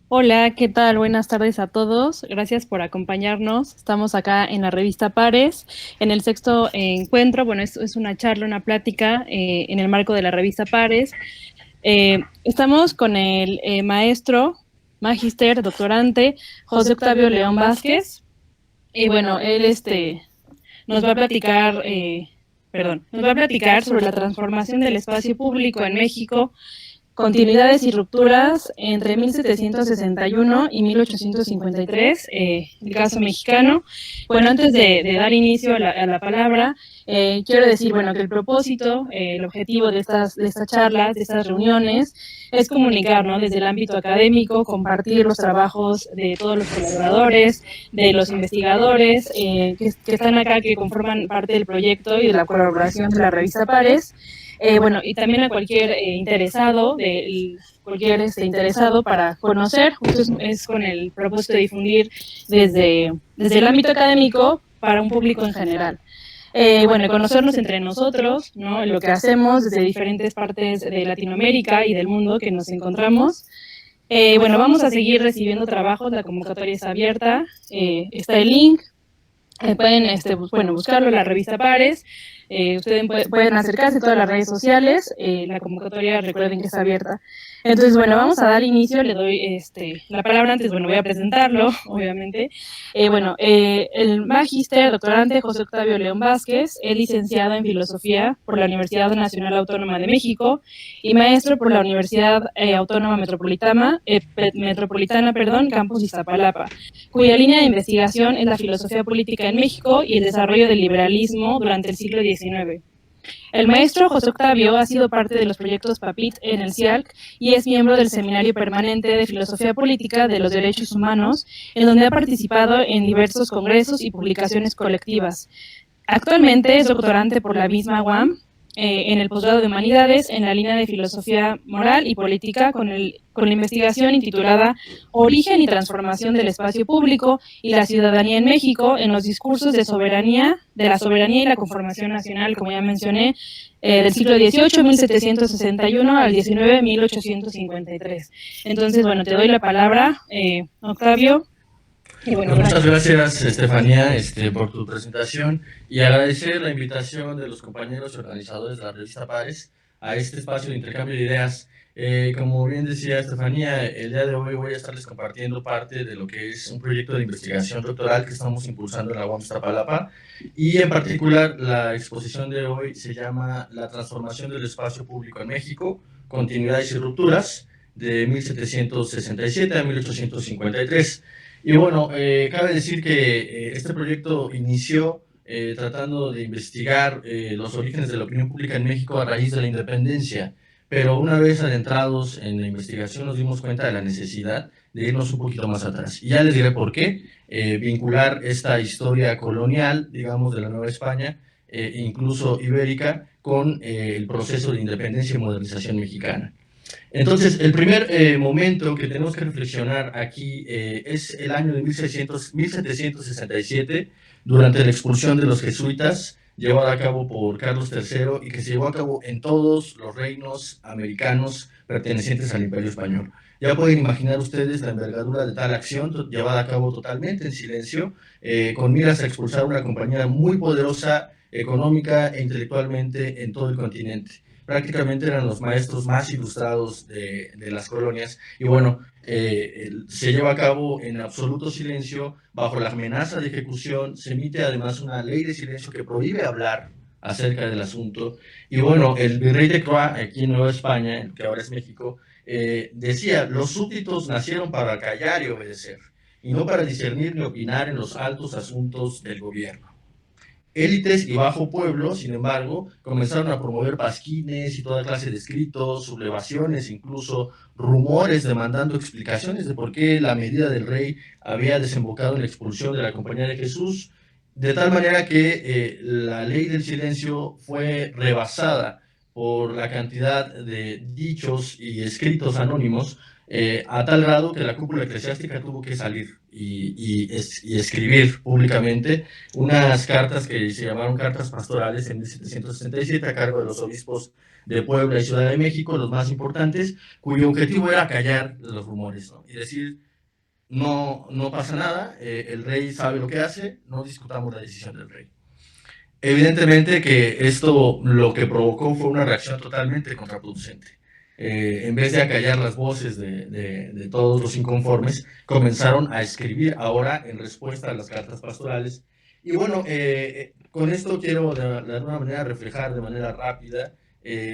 Hola, ¿qué tal? Buenas tardes a todos. Gracias por acompañarnos. Estamos acá en la revista Pares, en el sexto encuentro. Bueno, es una charla, una plática en el marco de la revista Pares. Estamos con el maestro, magíster, doctorante, José Octavio León Vázquez. Y bueno, él nos va a platicar, nos va a platicar sobre la transformación del espacio público en México, continuidades y rupturas entre 1761 y 1853, el caso mexicano. Bueno, antes de dar inicio a la palabra, quiero decir, bueno, que el propósito, el objetivo de estas charlas, de estas reuniones, es comunicar, ¿no? Desde el ámbito académico, compartir los trabajos de todos los colaboradores, de los investigadores que están acá, que conforman parte del proyecto y de la colaboración de la revista Pares. Bueno, y también a cualquier interesado para conocer, justo es con el propósito de difundir desde el ámbito académico para un público en general. Bueno, conocernos entre nosotros, ¿no? Lo que hacemos desde diferentes partes de Latinoamérica y del mundo que nos encontramos. Bueno, vamos a seguir recibiendo trabajos, la convocatoria está abierta, está el link, pueden buscarlo en la revista Pares. Ustedes pueden acercarse a todas las redes sociales. La convocatoria, recuerden que está abierta. Entonces, bueno, vamos a dar inicio. Le doy la palabra antes. Bueno, voy a presentarlo, obviamente. El magíster, doctorante José Octavio León Vázquez, es licenciado en Filosofía por la Universidad Nacional Autónoma de México y maestro por la Universidad Autónoma Metropolitana, Campus Iztapalapa, cuya línea de investigación es la filosofía política en México y el desarrollo del liberalismo durante el siglo XIX. El maestro José Octavio ha sido parte de los proyectos PAPIT en el CIALC y es miembro del Seminario Permanente de Filosofía Política de los Derechos Humanos, en donde ha participado en diversos congresos y publicaciones colectivas. Actualmente es doctorante por la misma UAM en el posgrado de Humanidades en la línea de Filosofía Moral y Política con la investigación intitulada Origen y Transformación del Espacio Público y la Ciudadanía en México en los discursos de la soberanía y la conformación nacional, como ya mencioné, del siglo XVIII, 1761 al XIX, 1853. Entonces, bueno, te doy la palabra, Octavio. Bueno, muchas gracias, Estefanía, por tu presentación y agradecer la invitación de los compañeros y organizadores de la revista Pares a este espacio de intercambio de ideas. Como bien decía Estefanía, el día de hoy voy a estarles compartiendo parte de lo que es un proyecto de investigación doctoral que estamos impulsando en la UAM Iztapalapa, y en particular la exposición de hoy se llama La transformación del espacio público en México, continuidades y rupturas, de 1767 a 1853. Y bueno, cabe decir que este proyecto inició tratando de investigar los orígenes de la opinión pública en México a raíz de la independencia, pero una vez adentrados en la investigación nos dimos cuenta de la necesidad de irnos un poquito más atrás. Y ya les diré por qué, vincular esta historia colonial, digamos, de la Nueva España, incluso ibérica, con el proceso de independencia y modernización mexicana. Entonces, el primer momento que tenemos que reflexionar aquí es el año de 1767, durante la expulsión de los jesuitas, llevada a cabo por Carlos III y que se llevó a cabo en todos los reinos americanos pertenecientes al Imperio Español. Ya pueden imaginar ustedes la envergadura de tal acción, llevada a cabo totalmente en silencio, con miras a expulsar una compañía muy poderosa económica e intelectualmente en todo el continente. Prácticamente eran los maestros más ilustrados de las colonias, y bueno, se lleva a cabo en absoluto silencio, bajo la amenaza de ejecución. Se emite además una ley de silencio que prohíbe hablar acerca del asunto, y bueno, el virrey de Croix, aquí en Nueva España, que ahora es México, decía: los súbditos nacieron para callar y obedecer, y no para discernir ni opinar en los altos asuntos del gobierno. Élites y bajo pueblo, sin embargo, comenzaron a promover pasquines y toda clase de escritos, sublevaciones, incluso rumores demandando explicaciones de por qué la medida del rey había desembocado en la expulsión de la Compañía de Jesús, de tal manera que la ley del silencio fue rebasada por la cantidad de dichos y escritos anónimos, a tal grado que la cúpula eclesiástica tuvo que salir y escribir públicamente unas cartas que se llamaron cartas pastorales en 1767 a cargo de los obispos de Puebla y Ciudad de México, los más importantes, cuyo objetivo era callar los rumores, ¿no? Y decir, no pasa nada, el rey sabe lo que hace, no discutamos la decisión del rey. Evidentemente que esto lo que provocó fue una reacción totalmente contraproducente. En vez de acallar las voces de todos los inconformes, comenzaron a escribir ahora en respuesta a las cartas pastorales. Y bueno, con esto quiero de alguna manera reflejar de manera rápida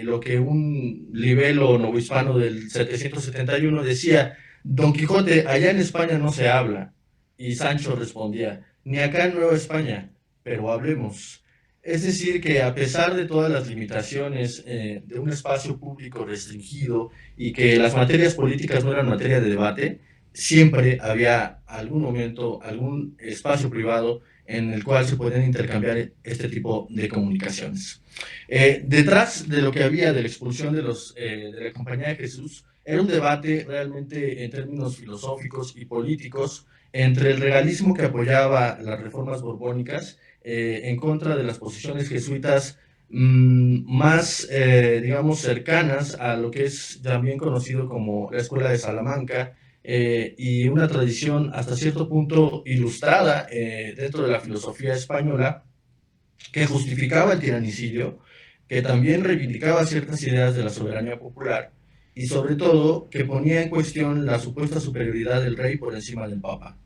lo que un libelo novohispano del 771 decía: Don Quijote, allá en España no se habla. Y Sancho respondía: ni acá en Nueva España, pero hablemos. Es decir, que a pesar de todas las limitaciones de un espacio público restringido y que las materias políticas no eran materia de debate, siempre había algún momento, algún espacio privado en el cual se podían intercambiar este tipo de comunicaciones. Detrás de lo que había de la expulsión de la Compañía de Jesús, era un debate realmente en términos filosóficos y políticos entre el regalismo que apoyaba las reformas borbónicas en contra de las posiciones jesuitas más, digamos, cercanas a lo que es también conocido como la Escuela de Salamanca, y una tradición hasta cierto punto ilustrada dentro de la filosofía española, que justificaba el tiranicidio, que también reivindicaba ciertas ideas de la soberanía popular y sobre todo que ponía en cuestión la supuesta superioridad del rey por encima del papa.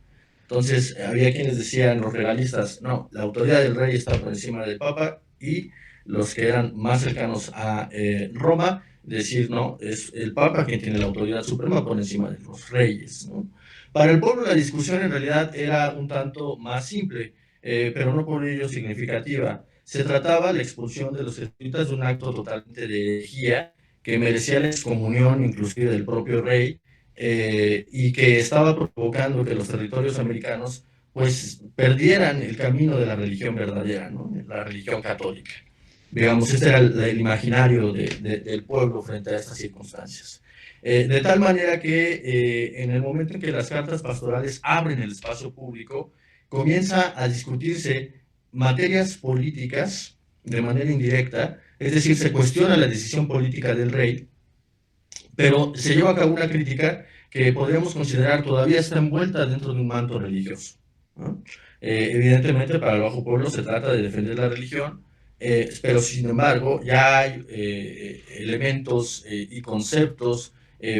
Entonces, había quienes decían, los regalistas, no, la autoridad del rey está por encima del papa, y los que eran más cercanos a Roma, decir, no, es el papa quien tiene la autoridad suprema por encima de los reyes, ¿no? Para el pueblo la discusión en realidad era un tanto más simple, pero no por ello significativa. Se trataba la expulsión de los jesuitas de un acto totalmente de herejía que merecía la excomunión inclusive del propio rey, y que estaba provocando que los territorios americanos pues perdieran el camino de la religión verdadera, ¿no? La religión católica. Digamos, este era el imaginario del pueblo frente a estas circunstancias. De tal manera que en el momento en que las cartas pastorales abren el espacio público, comienza a discutirse materias políticas de manera indirecta, es decir, se cuestiona la decisión política del rey, pero se lleva a cabo una crítica que podríamos considerar todavía está envuelta dentro de un manto religioso, ¿no? Evidentemente, para el bajo pueblo se trata de defender la religión, pero sin embargo ya hay elementos y conceptos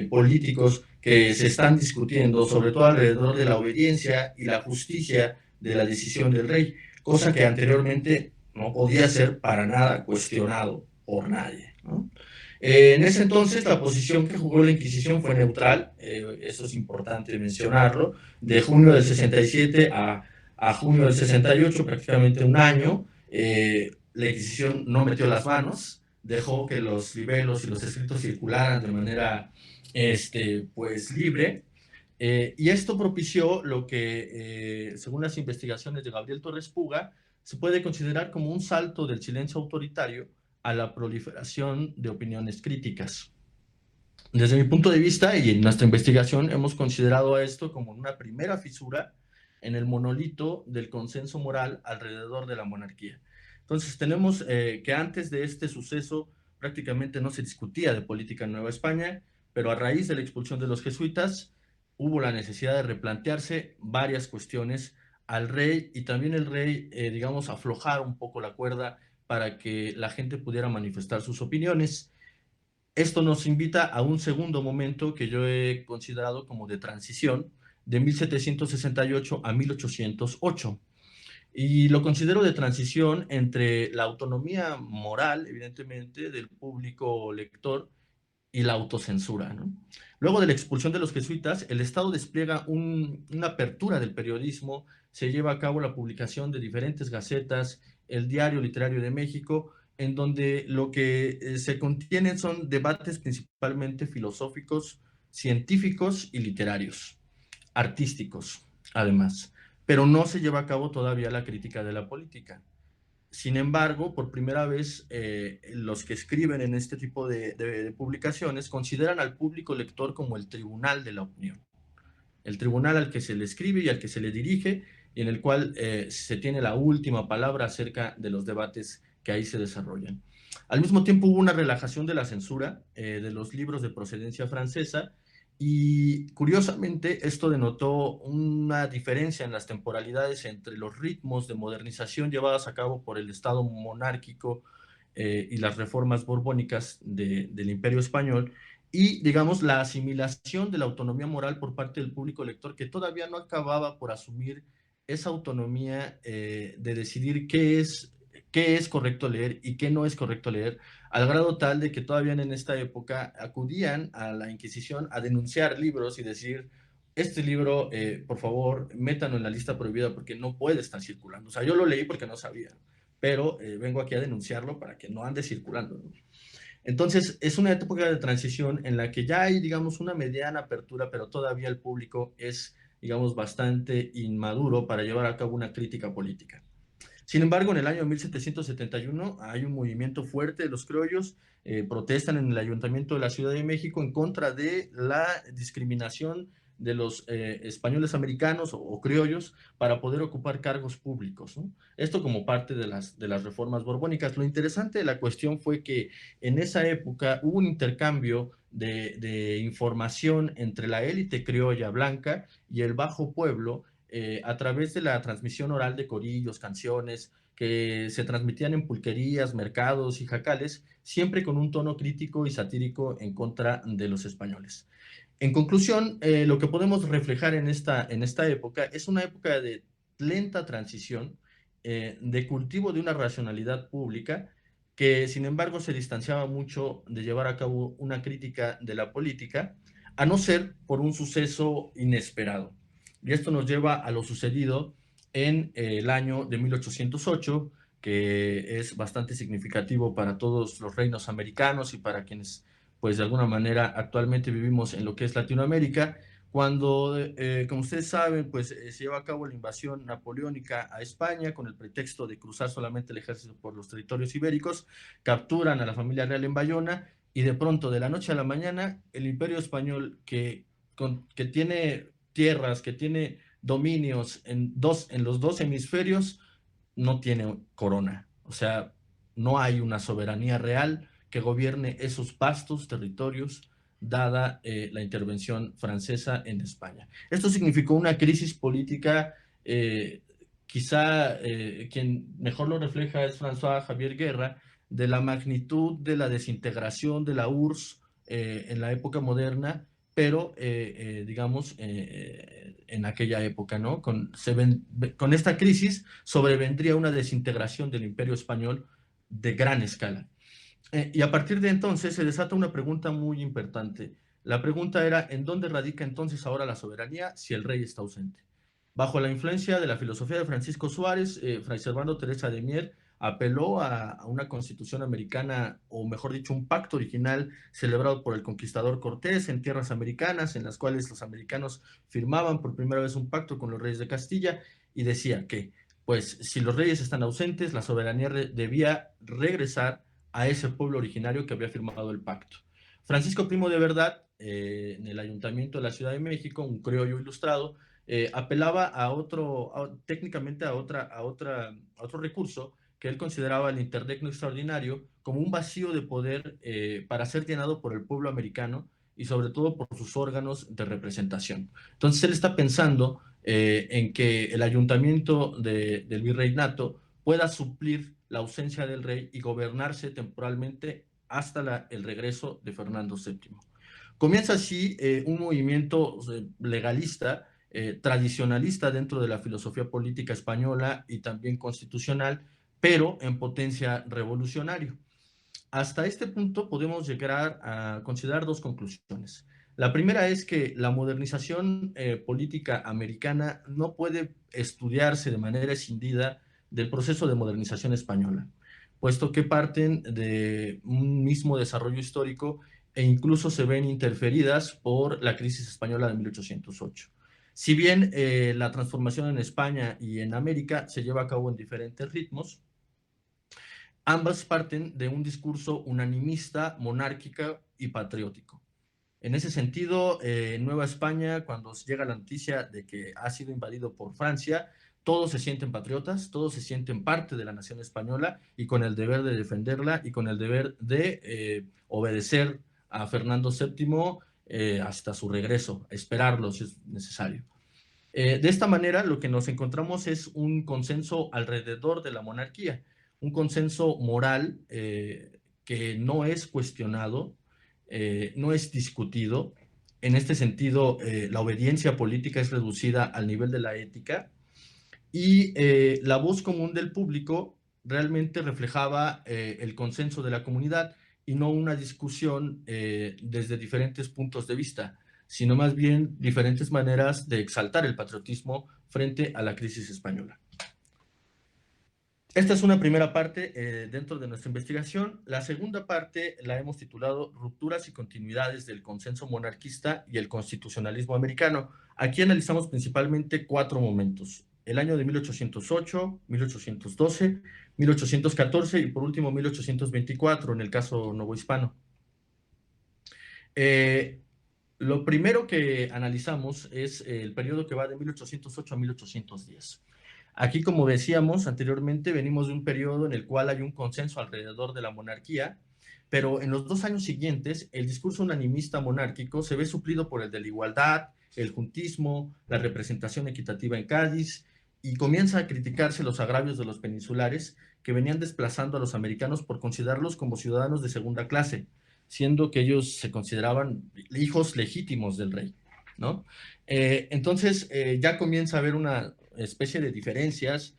políticos que se están discutiendo, sobre todo alrededor de la obediencia y la justicia de la decisión del rey, cosa que anteriormente no podía ser para nada cuestionado por nadie, ¿no? En ese entonces la posición que jugó la Inquisición fue neutral, eso es importante mencionarlo, de junio del 67 a junio del 68, prácticamente un año, la Inquisición no metió las manos, dejó que los libelos y los escritos circularan de manera pues libre, y esto propició lo que, según las investigaciones de Gabriel Torres Puga, se puede considerar como un salto del silencio autoritario a la proliferación de opiniones críticas. Desde mi punto de vista y en nuestra investigación hemos considerado a esto como una primera fisura en el monolito del consenso moral alrededor de la monarquía. Entonces tenemos que antes de este suceso prácticamente no se discutía de política en Nueva España, pero a raíz de la expulsión de los jesuitas hubo la necesidad de replantearse varias cuestiones al rey, y también el rey, digamos, aflojar un poco la cuerda para que la gente pudiera manifestar sus opiniones. Esto nos invita a un segundo momento que yo he considerado como de transición, de 1768 a 1808. Y lo considero de transición entre la autonomía moral, evidentemente, del público lector y la autocensura, ¿no? Luego de la expulsión de los jesuitas, el Estado despliega una apertura del periodismo, se lleva a cabo la publicación de diferentes gacetas, el Diario Literario de México, en donde lo que se contienen son debates principalmente filosóficos, científicos y literarios, artísticos, además, pero no se lleva a cabo todavía la crítica de la política. Sin embargo, por primera vez, los que escriben en este tipo de publicaciones consideran al público lector como el tribunal de la opinión, el tribunal al que se le escribe y al que se le dirige, y en el cual se tiene la última palabra acerca de los debates que ahí se desarrollan. Al mismo tiempo hubo una relajación de la censura de los libros de procedencia francesa y curiosamente esto denotó una diferencia en las temporalidades entre los ritmos de modernización llevadas a cabo por el Estado monárquico y las reformas borbónicas del Imperio Español y, digamos, la asimilación de la autonomía moral por parte del público lector que todavía no acababa por asumir esa autonomía de decidir qué es correcto leer y qué no es correcto leer, al grado tal de que todavía en esta época acudían a la Inquisición a denunciar libros y decir, este libro, por favor, métanlo en la lista prohibida porque no puede estar circulando. O sea, yo lo leí porque no sabía, pero vengo aquí a denunciarlo para que no ande circulando, ¿no? Entonces, es una época de transición en la que ya hay, digamos, una mediana apertura, pero todavía el público es, digamos, bastante inmaduro para llevar a cabo una crítica política. Sin embargo, en el año 1771 hay un movimiento fuerte de los criollos, protestan en el Ayuntamiento de la Ciudad de México en contra de la discriminación de los españoles americanos o criollos para poder ocupar cargos públicos, ¿no? Esto como parte de las reformas borbónicas. Lo interesante de la cuestión fue que en esa época hubo un intercambio de información entre la élite criolla blanca y el bajo pueblo, a través de la transmisión oral de corillos, canciones, que se transmitían en pulquerías, mercados y jacales, siempre con un tono crítico y satírico en contra de los españoles. En conclusión, lo que podemos reflejar en esta época es una época de lenta transición, de cultivo de una racionalidad pública que, sin embargo, se distanciaba mucho de llevar a cabo una crítica de la política, a no ser por un suceso inesperado. Y esto nos lleva a lo sucedido en el año de 1808, que es bastante significativo para todos los reinos americanos y para quienes, pues de alguna manera, actualmente vivimos en lo que es Latinoamérica, cuando, como ustedes saben, pues se lleva a cabo la invasión napoleónica a España con el pretexto de cruzar solamente el ejército por los territorios ibéricos, capturan a la familia real en Bayona y de pronto, de la noche a la mañana, el imperio español que tiene tierras, que tiene dominios en los dos hemisferios, no tiene corona. O sea, no hay una soberanía real que gobierne esos vastos territorios dada la intervención francesa en España. Esto significó una crisis política, quizá quien mejor lo refleja es François Javier Guerra, de la magnitud de la desintegración de la URSS en la época moderna, pero digamos, en aquella época, ¿no? Con esta crisis sobrevendría una desintegración del imperio español de gran escala. Y a partir de entonces se desata una pregunta muy importante. La pregunta era, ¿en dónde radica entonces ahora la soberanía si el rey está ausente? Bajo la influencia de la filosofía de Francisco Suárez, Fray Servando Teresa de Mier apeló a una constitución americana, o mejor dicho, un pacto original celebrado por el conquistador Cortés en tierras americanas, en las cuales los americanos firmaban por primera vez un pacto con los reyes de Castilla y decía que, pues, si los reyes están ausentes, la soberanía debía regresar a ese pueblo originario que había firmado el pacto. Francisco Primo de Verdad, en el Ayuntamiento de la Ciudad de México, un criollo ilustrado, apelaba técnicamente a otro recurso que él consideraba el interdecno extraordinario como un vacío de poder para ser llenado por el pueblo americano y sobre todo por sus órganos de representación. Entonces él está pensando en que el ayuntamiento del virreinato pueda suplir la ausencia del rey y gobernarse temporalmente hasta el regreso de Fernando VII. Comienza así un movimiento legalista, tradicionalista dentro de la filosofía política española y también constitucional, pero en potencia revolucionario. Hasta este punto podemos llegar a considerar dos conclusiones. La primera es que la modernización política americana no puede estudiarse de manera escindida del proceso de modernización española, puesto que parten de un mismo desarrollo histórico e incluso se ven interferidas por la crisis española de 1808. Si bien la transformación en España y en América se lleva a cabo en diferentes ritmos, ambas parten de un discurso unanimista, monárquico y patriótico. En ese sentido, en Nueva España, cuando llega la noticia de que ha sido invadido por Francia, todos se sienten patriotas, todos se sienten parte de la nación española y con el deber de defenderla y con el deber de obedecer a Fernando VII hasta su regreso, esperarlo si es necesario. De esta manera, lo que nos encontramos es un consenso alrededor de la monarquía, un consenso moral que no es cuestionado, no es discutido. En este sentido, la obediencia política es reducida al nivel de la ética y la voz común del público realmente reflejaba el consenso de la comunidad y no una discusión desde diferentes puntos de vista, sino más bien diferentes maneras de exaltar el patriotismo frente a la crisis española. Esta es una primera parte dentro de nuestra investigación. La segunda parte la hemos titulado Rupturas y continuidades del consenso monarquista y el constitucionalismo americano. Aquí analizamos principalmente 4 momentos: el año de 1808, 1812, 1814 y por último 1824 en el caso novohispano. Lo primero que analizamos es el periodo que va de 1808 a 1810. Aquí, como decíamos anteriormente, venimos de un periodo en el cual hay un consenso alrededor de la monarquía, pero en los 2 años siguientes el discurso unanimista monárquico se ve suplido por el de la igualdad, el juntismo, la representación equitativa en Cádiz, y comienza a criticarse los agravios de los peninsulares que venían desplazando a los americanos por considerarlos como ciudadanos de segunda clase, siendo que ellos se consideraban hijos legítimos del rey, ¿no? Entonces ya comienza a haber una especie de diferencias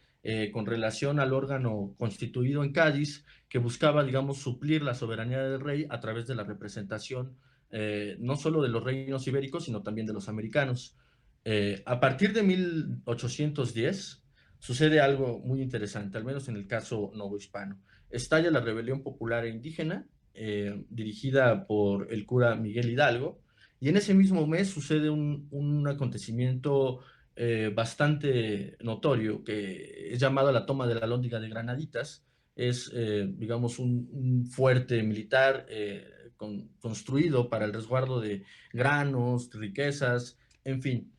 con relación al órgano constituido en Cádiz que buscaba, digamos, suplir la soberanía del rey a través de la representación no solo de los reinos ibéricos, sino también de los americanos. A partir de 1810 sucede algo muy interesante, al menos en el caso novohispano. Estalla la rebelión popular e indígena, dirigida por el cura Miguel Hidalgo, y en ese mismo mes sucede un acontecimiento bastante notorio, que es llamado la toma de la Alhóndiga de Granaditas. Es, digamos, un fuerte militar construido para el resguardo de granos, riquezas, en fin.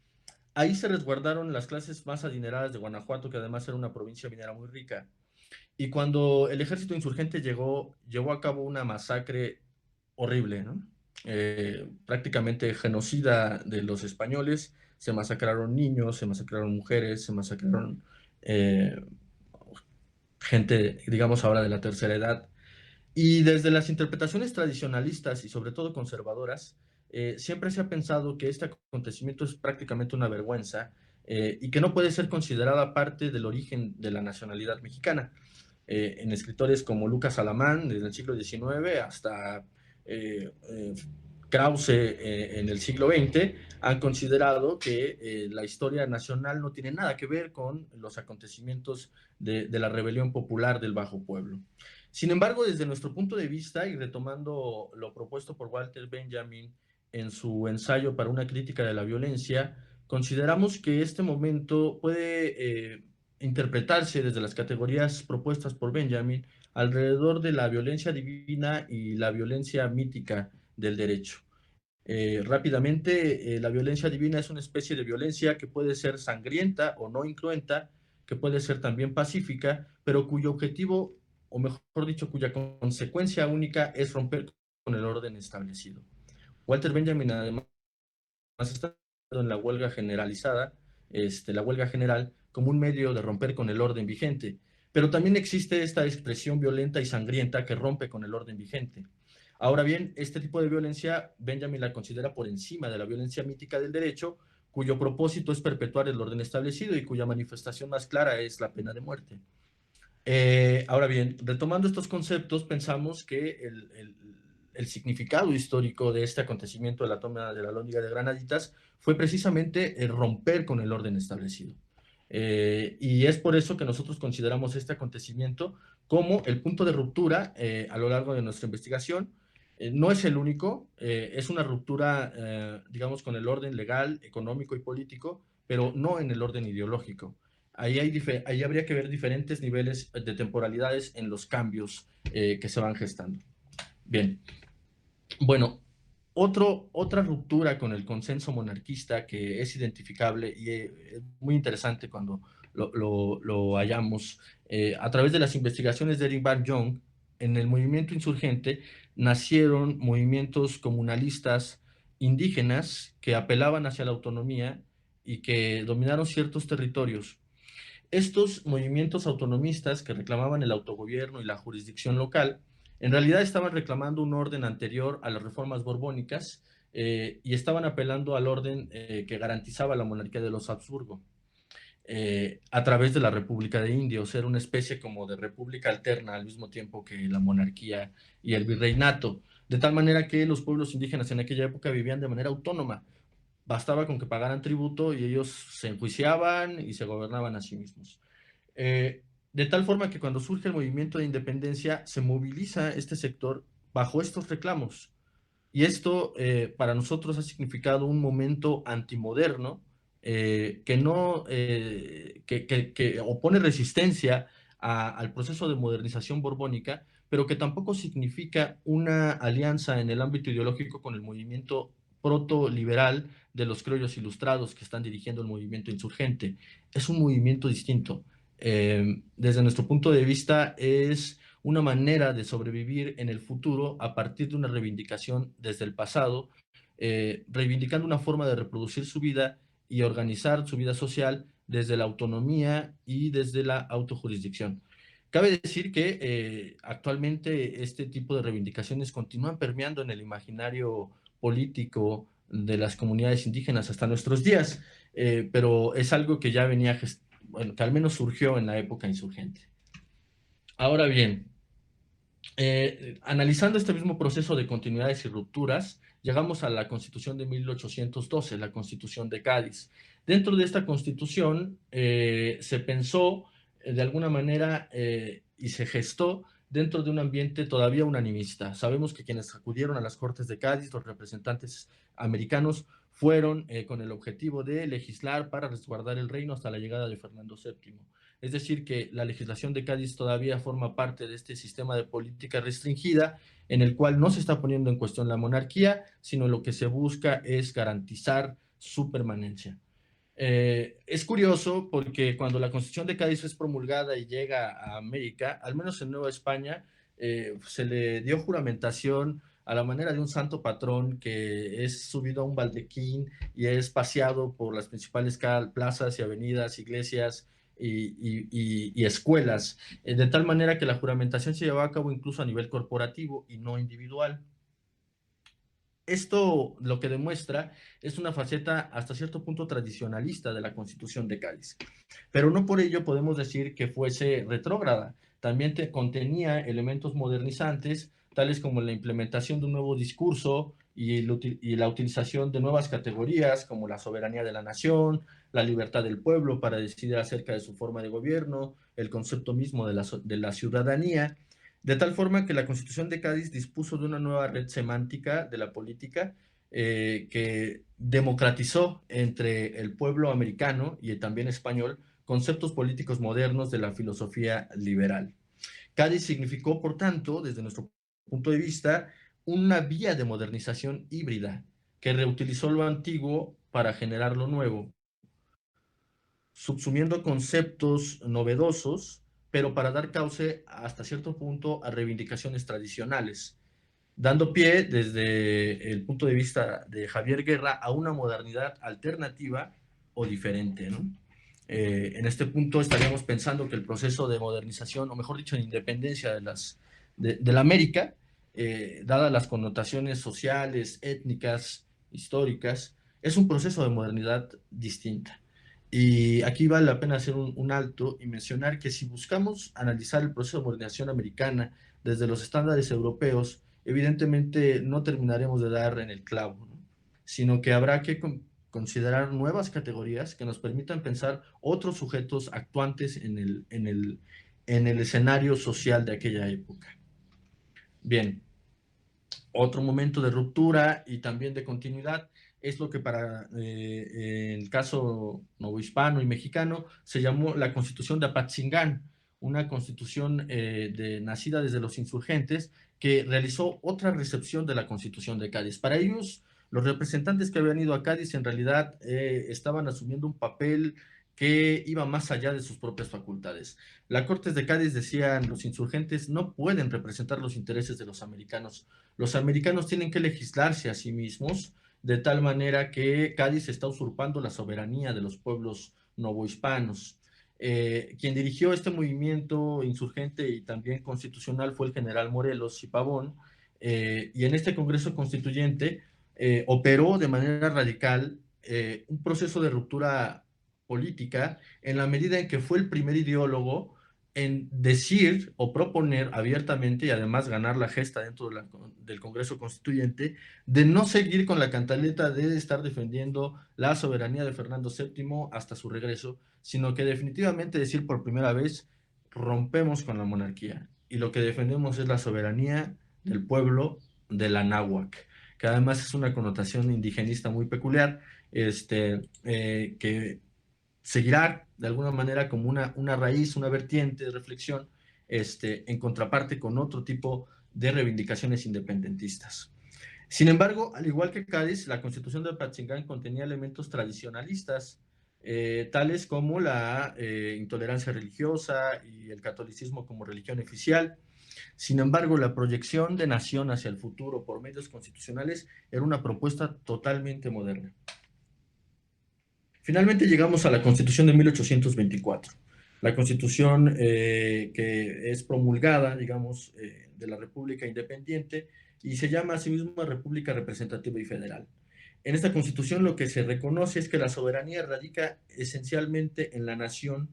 Ahí se resguardaron las clases más adineradas de Guanajuato, que además era una provincia minera muy rica. Y cuando el ejército insurgente llevó a cabo una masacre horrible, ¿no? Prácticamente genocida de los españoles, se masacraron niños, se masacraron mujeres, se masacraron eh, gente, digamos ahora de la tercera edad. Y desde las interpretaciones tradicionalistas y sobre todo conservadoras, siempre se ha pensado que este acontecimiento es prácticamente una vergüenza y que no puede ser considerada parte del origen de la nacionalidad mexicana. En escritores como Lucas Alamán, desde el siglo XIX hasta Krause en el siglo XX, han considerado que la historia nacional no tiene nada que ver con los acontecimientos de la rebelión popular del Bajo Pueblo. Sin embargo, desde nuestro punto de vista, y retomando lo propuesto por Walter Benjamin en su ensayo para una crítica de la violencia, consideramos que este momento puede interpretarse desde las categorías propuestas por Benjamin alrededor de la violencia divina y la violencia mítica del derecho. Rápidamente, la violencia divina es una especie de violencia que puede ser sangrienta o no incruenta, que puede ser también pacífica, pero cuyo objetivo, o mejor dicho, cuya consecuencia única es romper con el orden establecido. Walter Benjamin además está en la huelga generalizada, la huelga general, como un medio de romper con el orden vigente. Pero también existe esta expresión violenta y sangrienta que rompe con el orden vigente. Ahora bien, este tipo de violencia Benjamin la considera por encima de la violencia mítica del derecho, cuyo propósito es perpetuar el orden establecido y cuya manifestación más clara es la pena de muerte. Ahora bien, retomando estos conceptos, pensamos que el significado histórico de este acontecimiento de la toma de la Alhóndiga de Granaditas fue precisamente el romper con el orden establecido. Y es por eso que nosotros consideramos este acontecimiento como el punto de ruptura a lo largo de nuestra investigación. No es el único, es una ruptura, digamos, con el orden legal, económico y político, pero no en el orden ideológico. Ahí habría que ver diferentes niveles de temporalidades en los cambios que se van gestando. Bien, bueno, otra ruptura con el consenso monarquista que es identificable y es muy interesante cuando lo hallamos. A través de las investigaciones de Eric Van Jong, en el movimiento insurgente nacieron movimientos comunalistas indígenas que apelaban hacia la autonomía y que dominaron ciertos territorios. Estos movimientos autonomistas que reclamaban el autogobierno y la jurisdicción local, en realidad estaban reclamando un orden anterior a las reformas borbónicas y estaban apelando al orden que garantizaba la monarquía de los Habsburgo a través de la República de Indios. Era una especie como de república alterna al mismo tiempo que la monarquía y el virreinato, de tal manera que los pueblos indígenas en aquella época vivían de manera autónoma. Bastaba con que pagaran tributo y ellos se enjuiciaban y se gobernaban a sí mismos. De tal forma que cuando surge el movimiento de independencia se moviliza este sector bajo estos reclamos. Y esto para nosotros ha significado un momento antimoderno que no que opone resistencia al proceso de modernización borbónica, pero que tampoco significa una alianza en el ámbito ideológico con el movimiento proto-liberal de los criollos ilustrados que están dirigiendo el movimiento insurgente. Es un movimiento distinto. Desde nuestro punto de vista es una manera de sobrevivir en el futuro a partir de una reivindicación desde el pasado, reivindicando una forma de reproducir su vida y organizar su vida social desde la autonomía y desde la autojurisdicción. Cabe decir que actualmente este tipo de reivindicaciones continúan permeando en el imaginario político de las comunidades indígenas hasta nuestros días, pero es algo que ya venía, bueno, que al menos surgió en la época insurgente. Ahora bien, analizando este mismo proceso de continuidades y rupturas, llegamos a la Constitución de 1812, la Constitución de Cádiz. Dentro de esta Constitución se pensó de alguna manera y se gestó dentro de un ambiente todavía unanimista. Sabemos que quienes acudieron a las Cortes de Cádiz, los representantes americanos, fueron con el objetivo de legislar para resguardar el reino hasta la llegada de Fernando VII. Es decir, que la legislación de Cádiz todavía forma parte de este sistema de política restringida en el cual no se está poniendo en cuestión la monarquía, sino lo que se busca es garantizar su permanencia. Es curioso porque cuando la Constitución de Cádiz es promulgada y llega a América, al menos en Nueva España, se le dio juramentación a la manera de un santo patrón que es subido a un baldequín y es paseado por las principales plazas y avenidas, iglesias y escuelas, de tal manera que la juramentación se llevaba a cabo incluso a nivel corporativo y no individual. Esto lo que demuestra es una faceta hasta cierto punto tradicionalista de la Constitución de Cádiz, pero no por ello podemos decir que fuese retrógrada. También contenía elementos modernizantes, tales como la implementación de un nuevo discurso y la utilización de nuevas categorías como la soberanía de la nación, la libertad del pueblo para decidir acerca de su forma de gobierno, el concepto mismo de la ciudadanía, de tal forma que la Constitución de Cádiz dispuso de una nueva red semántica de la política que democratizó entre el pueblo americano y también español conceptos políticos modernos de la filosofía liberal. Cádiz significó, por tanto, desde nuestro punto de vista, una vía de modernización híbrida que reutilizó lo antiguo para generar lo nuevo, subsumiendo conceptos novedosos, pero para dar cauce hasta cierto punto a reivindicaciones tradicionales, dando pie desde el punto de vista de Javier Guerra a una modernidad alternativa o diferente, ¿no? En este punto estaríamos pensando que el proceso de modernización, o mejor dicho, de independencia de la América, dadas las connotaciones sociales, étnicas, históricas, es un proceso de modernidad distinta. Y aquí vale la pena hacer un alto y mencionar que si buscamos analizar el proceso de modernización americana desde los estándares europeos, evidentemente no terminaremos de dar en el clavo, ¿no? Sino que habrá que considerar nuevas categorías que nos permitan pensar otros sujetos actuantes en el escenario social de aquella época. Bien, otro momento de ruptura y también de continuidad es lo que para el caso novohispano y mexicano se llamó la Constitución de Apatzingán, una constitución nacida desde los insurgentes que realizó otra recepción de la Constitución de Cádiz. Para ellos, los representantes que habían ido a Cádiz en realidad estaban asumiendo un papel que iba más allá de sus propias facultades. La Cortes de Cádiz decían, los insurgentes no pueden representar los intereses de los americanos tienen que legislarse a sí mismos, de tal manera que Cádiz está usurpando la soberanía de los pueblos novohispanos. Quien dirigió este movimiento insurgente y también constitucional fue el general Morelos y Pavón, y en este Congreso Constituyente operó de manera radical un proceso de ruptura política en la medida en que fue el primer ideólogo en decir o proponer abiertamente y además ganar la gesta dentro del Congreso Constituyente de no seguir con la cantaleta de estar defendiendo la soberanía de Fernando VII hasta su regreso, sino que definitivamente decir por primera vez rompemos con la monarquía y lo que defendemos es la soberanía del pueblo de la náhuac, que además es una connotación indigenista muy peculiar, que seguirá de alguna manera como una raíz, una vertiente de reflexión, en contraparte con otro tipo de reivindicaciones independentistas. Sin embargo, al igual que Cádiz, la Constitución de Apatzingán contenía elementos tradicionalistas, tales como la intolerancia religiosa y el catolicismo como religión oficial. Sin embargo, la proyección de nación hacia el futuro por medios constitucionales era una propuesta totalmente moderna. Finalmente llegamos a la Constitución de 1824, la Constitución que es promulgada, digamos, de la República Independiente y se llama a sí misma República Representativa y Federal. En esta Constitución lo que se reconoce es que la soberanía radica esencialmente en la nación,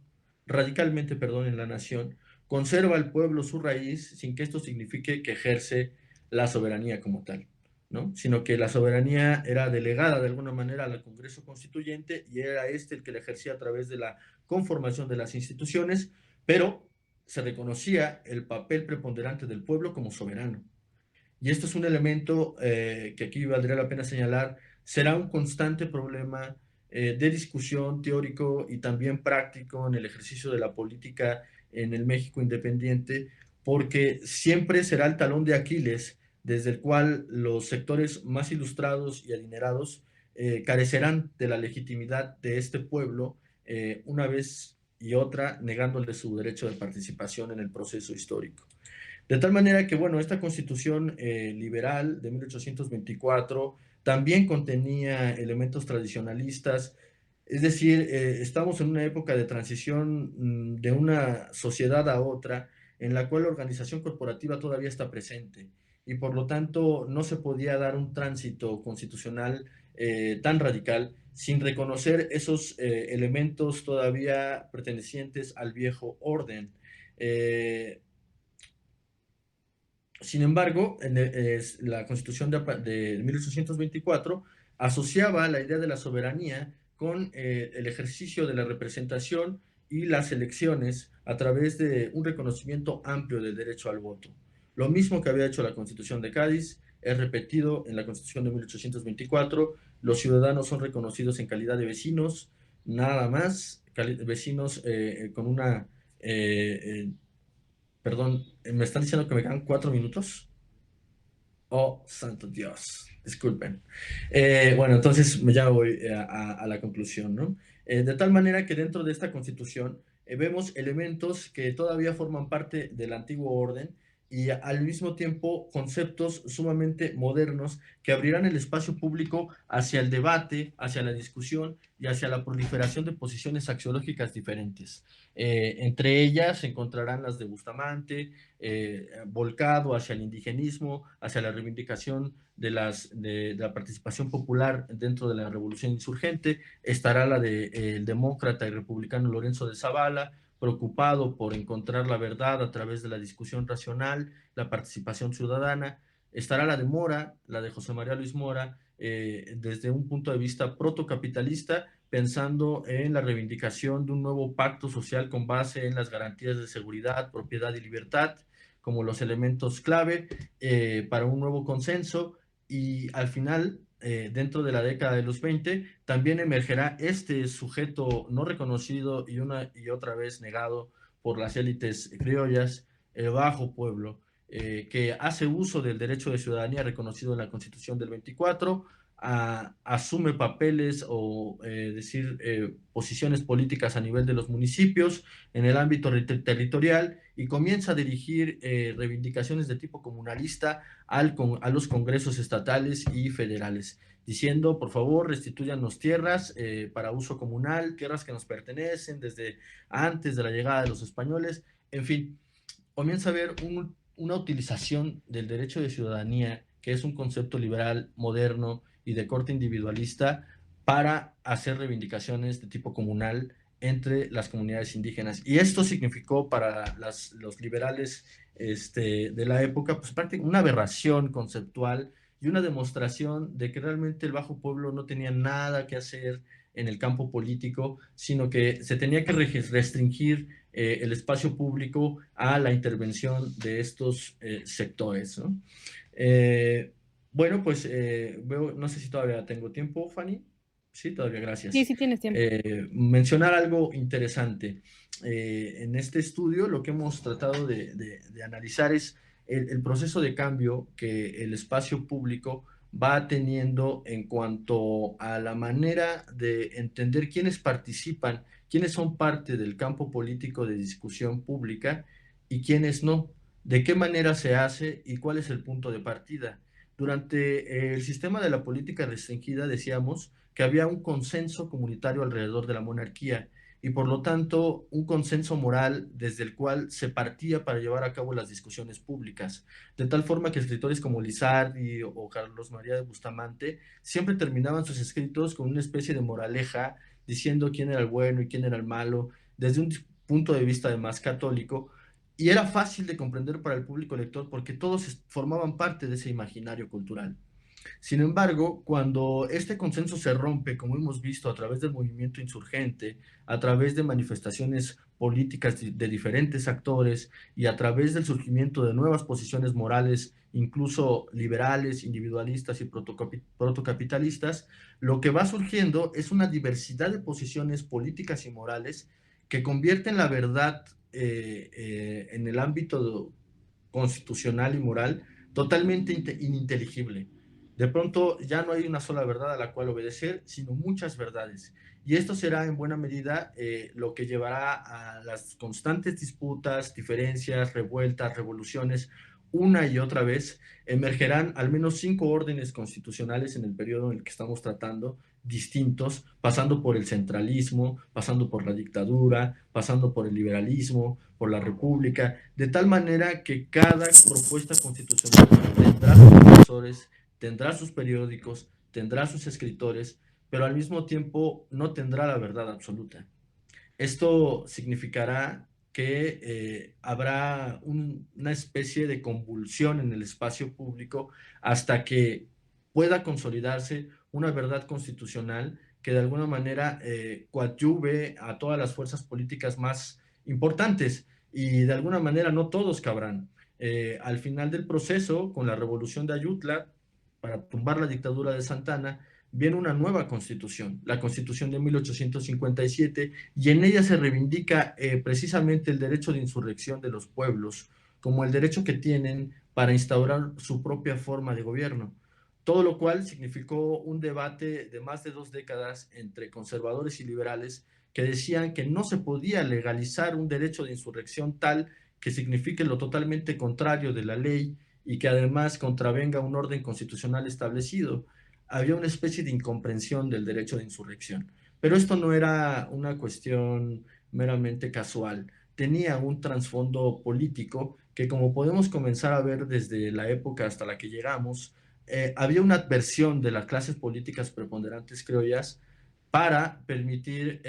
radicalmente, perdón, en la nación, conserva el pueblo su raíz sin que esto signifique que ejerce la soberanía como tal, ¿no? Sino que la soberanía era delegada de alguna manera al Congreso Constituyente y era este el que la ejercía a través de la conformación de las instituciones, pero se reconocía el papel preponderante del pueblo como soberano. Y esto es un elemento que aquí valdría la pena señalar, será un constante problema de discusión teórico y también práctico en el ejercicio de la política en el México independiente, porque siempre será el talón de Aquiles desde el cual los sectores más ilustrados y adinerados carecerán de la legitimidad de este pueblo una vez y otra negándole su derecho de participación en el proceso histórico. De tal manera que, bueno, esta constitución liberal de 1824 también contenía elementos tradicionalistas, es decir, estamos en una época de transición de una sociedad a otra en la cual la organización corporativa todavía está presente y por lo tanto no se podía dar un tránsito constitucional tan radical sin reconocer esos elementos todavía pertenecientes al viejo orden. Eh, Sin embargo, la Constitución de 1824 asociaba la idea de la soberanía con el ejercicio de la representación y las elecciones a través de un reconocimiento amplio del derecho al voto. Lo mismo que había hecho la Constitución de Cádiz es repetido en la Constitución de 1824. Los ciudadanos son reconocidos en calidad de vecinos, nada más, vecinos con una perdón, me están diciendo que me quedan 4 minutos. Oh, santo Dios, disculpen. Bueno, entonces ya voy a la conclusión, ¿no? De tal manera que dentro de esta constitución vemos elementos que todavía forman parte del antiguo orden y al mismo tiempo conceptos sumamente modernos que abrirán el espacio público hacia el debate, hacia la discusión y hacia la proliferación de posiciones axiológicas diferentes. Entre ellas se encontrarán las de Bustamante, volcado hacia el indigenismo, hacia la reivindicación de la participación popular dentro de la revolución insurgente. Estará la del demócrata y republicano Lorenzo de Zavala, preocupado por encontrar la verdad a través de la discusión racional, la participación ciudadana. Estará la de Mora, la de José María Luis Mora, desde un punto de vista protocapitalista, pensando en la reivindicación de un nuevo pacto social con base en las garantías de seguridad, propiedad y libertad como los elementos clave para un nuevo consenso y al final, dentro de la década de los 20, también emergerá este sujeto no reconocido y una y otra vez negado por las élites criollas, el bajo pueblo, que hace uso del derecho de ciudadanía reconocido en la Constitución del 24, asume papeles o posiciones políticas a nivel de los municipios, en el ámbito territorial, y comienza a dirigir reivindicaciones de tipo comunalista a los congresos estatales y federales, diciendo, por favor, restituyanos tierras para uso comunal, tierras que nos pertenecen desde antes de la llegada de los españoles. En fin, comienza a haber una utilización del derecho de ciudadanía, que es un concepto liberal, moderno y de corte individualista, para hacer reivindicaciones de tipo comunal entre las comunidades indígenas. Y esto significó para los liberales de la época, pues prácticamente una aberración conceptual y una demostración de que realmente el bajo pueblo no tenía nada que hacer en el campo político, sino que se tenía que restringir el espacio público a la intervención de estos sectores, ¿no? Bueno, pues no sé si todavía tengo tiempo, Fanny. Sí, todavía, Sí, gracias. sí tienes tiempo. Mencionar algo interesante. En este estudio lo que hemos tratado de analizar es el proceso de cambio que el espacio público va teniendo en cuanto a la manera de entender quiénes participan, quiénes son parte del campo político de discusión pública y quiénes no, de qué manera se hace y cuál es el punto de partida. Durante el sistema de la política restringida decíamos que había un consenso comunitario alrededor de la monarquía y por lo tanto un consenso moral desde el cual se partía para llevar a cabo las discusiones públicas, de tal forma que escritores como Lizardi o Carlos María de Bustamante siempre terminaban sus escritos con una especie de moraleja diciendo quién era el bueno y quién era el malo, desde un punto de vista además católico, y era fácil de comprender para el público lector porque todos formaban parte de ese imaginario cultural. Sin embargo, cuando este consenso se rompe, como hemos visto a través del movimiento insurgente, a través de manifestaciones políticas de diferentes actores y a través del surgimiento de nuevas posiciones morales, incluso liberales, individualistas y protocapitalistas, lo que va surgiendo es una diversidad de posiciones políticas y morales que convierten la verdad en el ámbito constitucional y moral totalmente ininteligible. De pronto ya no hay una sola verdad a la cual obedecer, sino muchas verdades. Y esto será en buena medida lo que llevará a las constantes disputas, diferencias, revueltas, revoluciones. Una y otra vez emergerán al menos 5 órdenes constitucionales en el periodo en el que estamos tratando, distintos, pasando por el centralismo, pasando por la dictadura, pasando por el liberalismo, por la república, de tal manera que cada propuesta constitucional tendrá sus defensores, tendrá sus periódicos, tendrá sus escritores, pero al mismo tiempo no tendrá la verdad absoluta. Esto significará que habrá una especie de convulsión en el espacio público hasta que pueda consolidarse una verdad constitucional que de alguna manera coadyuve a todas las fuerzas políticas más importantes, y de alguna manera no todos cabrán. Al final del proceso, con la revolución de Ayutla, para tumbar la dictadura de Santana, viene una nueva constitución, la constitución de 1857, y en ella se reivindica precisamente el derecho de insurrección de los pueblos, como el derecho que tienen para instaurar su propia forma de gobierno. Todo lo cual significó un debate de más de 2 décadas entre conservadores y liberales que decían que no se podía legalizar un derecho de insurrección tal que signifique lo totalmente contrario de la ley y que además contravenga un orden constitucional establecido. Había una especie de incomprensión del derecho de insurrección. Pero esto no era una cuestión meramente casual, tenía un trasfondo político que, como podemos comenzar a ver desde la época hasta la que llegamos, había una adversión de las clases políticas preponderantes criollas para permitir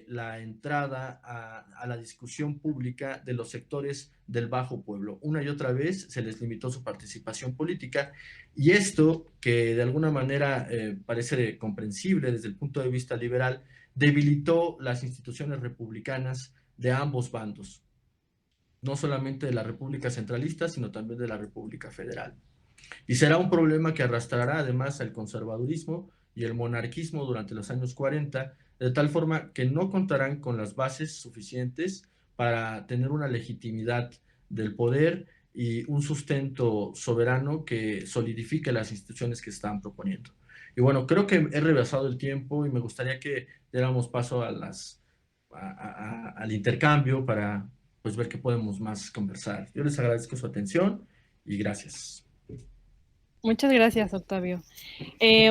la entrada a la discusión pública de los sectores del bajo pueblo. Una y otra vez se les limitó su participación política, y esto, que de alguna manera parece comprensible desde el punto de vista liberal, debilitó las instituciones republicanas de ambos bandos, no solamente de la República Centralista, sino también de la República Federal. Y será un problema que arrastrará además al conservadurismo y el monarquismo durante los años 40, de tal forma que no contarán con las bases suficientes para tener una legitimidad del poder y un sustento soberano que solidifique las instituciones que están proponiendo. Y bueno, creo que he rebasado el tiempo y me gustaría que diéramos paso al intercambio para pues ver qué podemos más conversar. Yo les agradezco su atención y gracias. Muchas gracias, Octavio.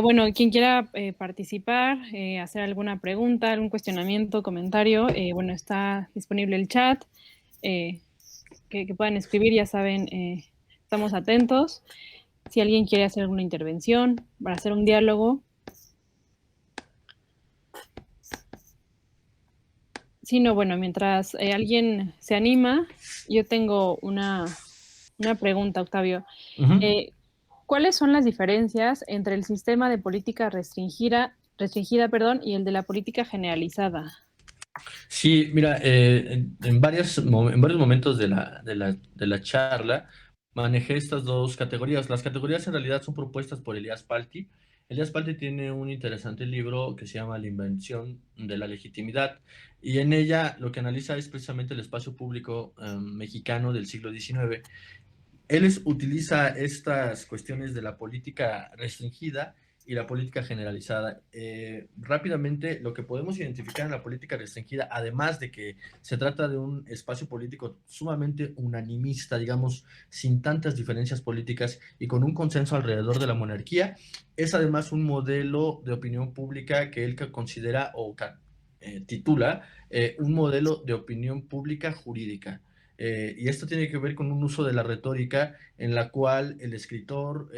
Bueno, quien quiera participar, hacer alguna pregunta, algún cuestionamiento, comentario, bueno, está disponible el chat, eh, que puedan escribir, ya saben, estamos atentos. Si alguien quiere hacer alguna intervención para hacer un diálogo. Si no, bueno, mientras alguien se anima, yo tengo una pregunta, Octavio. Ujú. Eh, ¿Cuáles son las diferencias entre el sistema de política restringida, perdón, y el de la política generalizada? Sí, mira, en varios momentos de la charla manejé estas dos categorías. Las categorías en realidad son propuestas por Elias Palti. Elias Palti tiene un interesante libro que se llama La invención de la legitimidad y en ella lo que analiza es precisamente el espacio público mexicano del siglo XIX. Utiliza estas cuestiones de la política restringida y la política generalizada. Rápidamente, lo que podemos identificar en la política restringida, además de que se trata de un espacio político sumamente unanimista, digamos, sin tantas diferencias políticas y con un consenso alrededor de la monarquía, es además un modelo de opinión pública que él considera o titula un modelo de opinión pública jurídica. Y esto tiene que ver con un uso de la retórica en la cual el escritor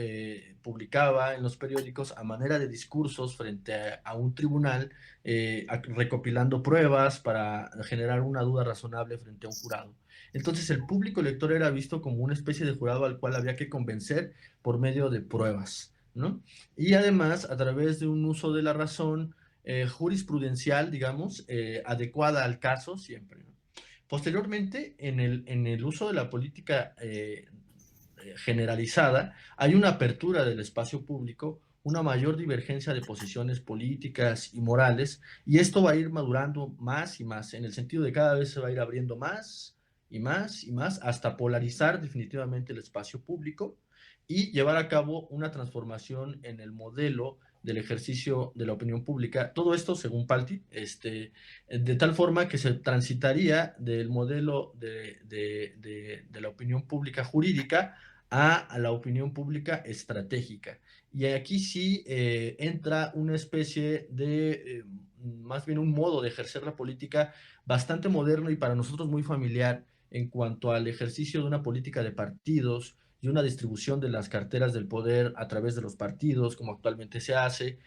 publicaba en los periódicos a manera de discursos frente a un tribunal, recopilando pruebas para generar una duda razonable frente a un jurado. Entonces el público lector era visto como una especie de jurado al cual había que convencer por medio de pruebas, ¿no? Y además a través de un uso de la razón jurisprudencial, digamos, adecuada al caso siempre, ¿no? Posteriormente, en el uso de la política generalizada, hay una apertura del espacio público, una mayor divergencia de posiciones políticas y morales, y esto va a ir madurando más y más, en el sentido de cada vez se va a ir abriendo más y más y más, hasta polarizar definitivamente el espacio público y llevar a cabo una transformación en el modelo del ejercicio de la opinión pública. Todo esto, según Palti, de tal forma que se transitaría del modelo de la opinión pública jurídica a la opinión pública estratégica. Y aquí sí entra una especie más bien un modo de ejercer la política bastante moderno y para nosotros muy familiar en cuanto al ejercicio de una política de partidos y una distribución de las carteras del poder a través de los partidos, como actualmente se hace,